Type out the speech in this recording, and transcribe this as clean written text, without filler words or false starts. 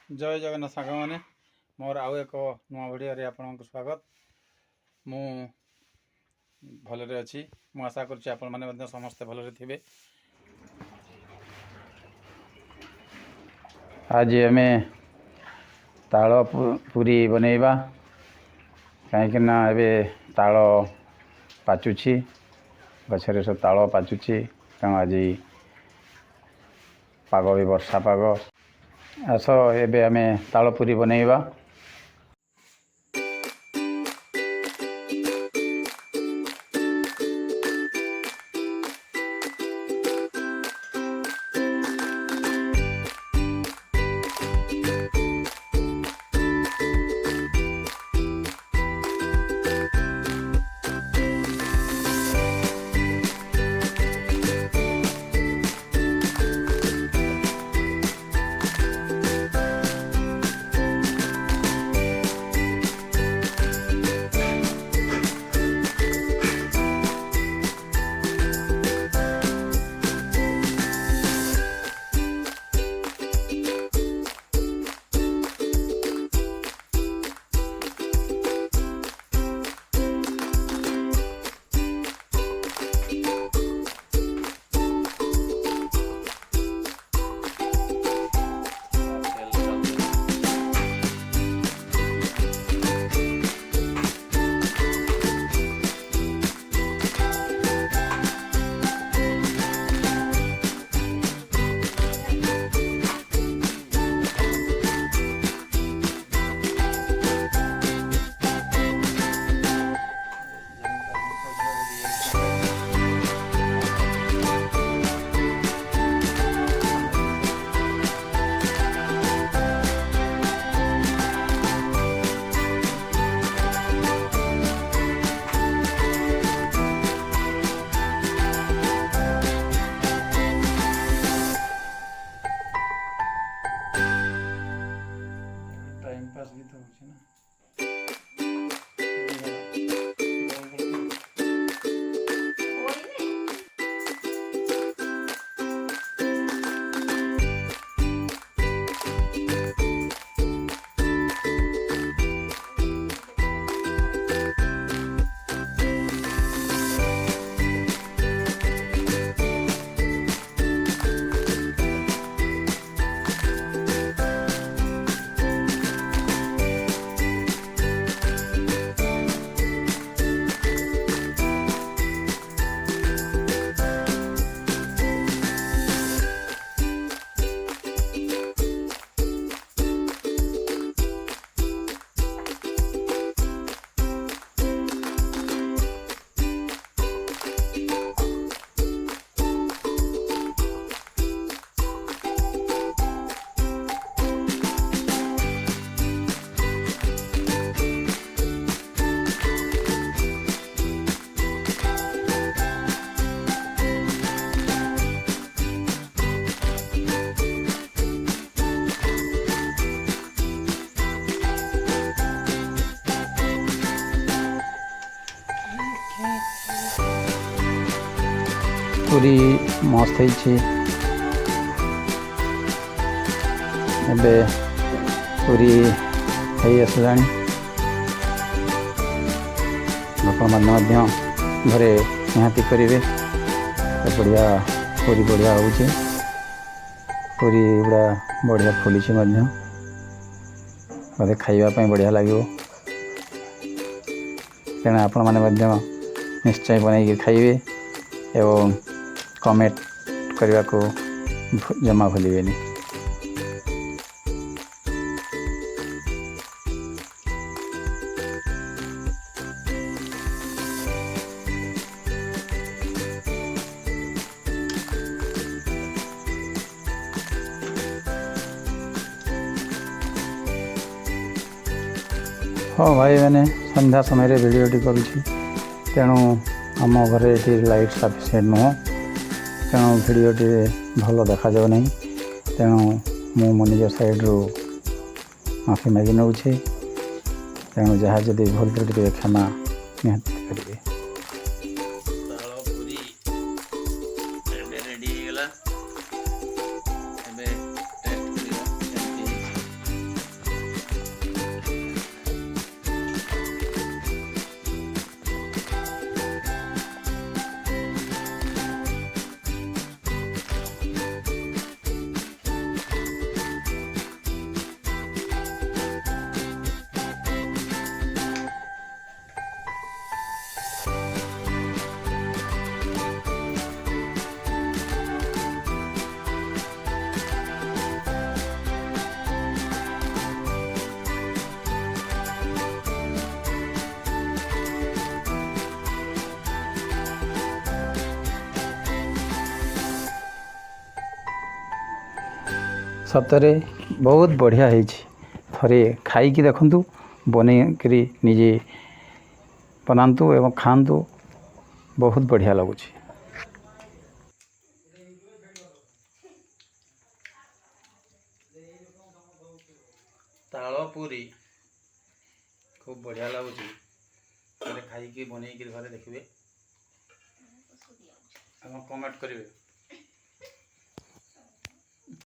जय जगन्नाथ सांग मैंने मोर आउ एक नुआ भिडियो आपन को स्वागत। मु भलरे अच्छी मु आशा करुच्ची आपण मैंने समस्ते भलरे थे। आज आम ताल पूरी बनैबा कहीं ताल पाचुची गचर सब ताल पाचुची तेणु आज पाग भी वर्षा पाग। आस एबे आम ताल पूरी बनैबा। टाइम पास भी तो होची ना। पूरी मस्त है पूरी आसला घरे निहाती करेंगे बढ़िया पूरी बढ़िया हो पूरी गुड़ा बढ़िया फुली मत खावाई बढ़िया लगे तेणु आपण मैंने निश्चय बनई खाइबे एवं कमेंट करने को जमा भूलें। हाँ भाई मैंने संध्या समय भिडियोटी करुँची तेणु आम घरे ये लाइट सफिसीयंट नुह तेणु भिडियोटी भल देखा जाऊ नहीं तेणु मु निज साइड्रु माफी मागी नौ तेणु जहाँ जदि भूल टे क्षमा निहाती करेंगे। सतरे बहुत बढ़िया है। थरे खाई देखु बनईकरी निजे बनातु एवं खातु बहुत बढ़िया लगुच। ताल पुरी खूब बढ़िया लगुच। खाई बनईकरी घरे देखिए कमेंट करेंगे।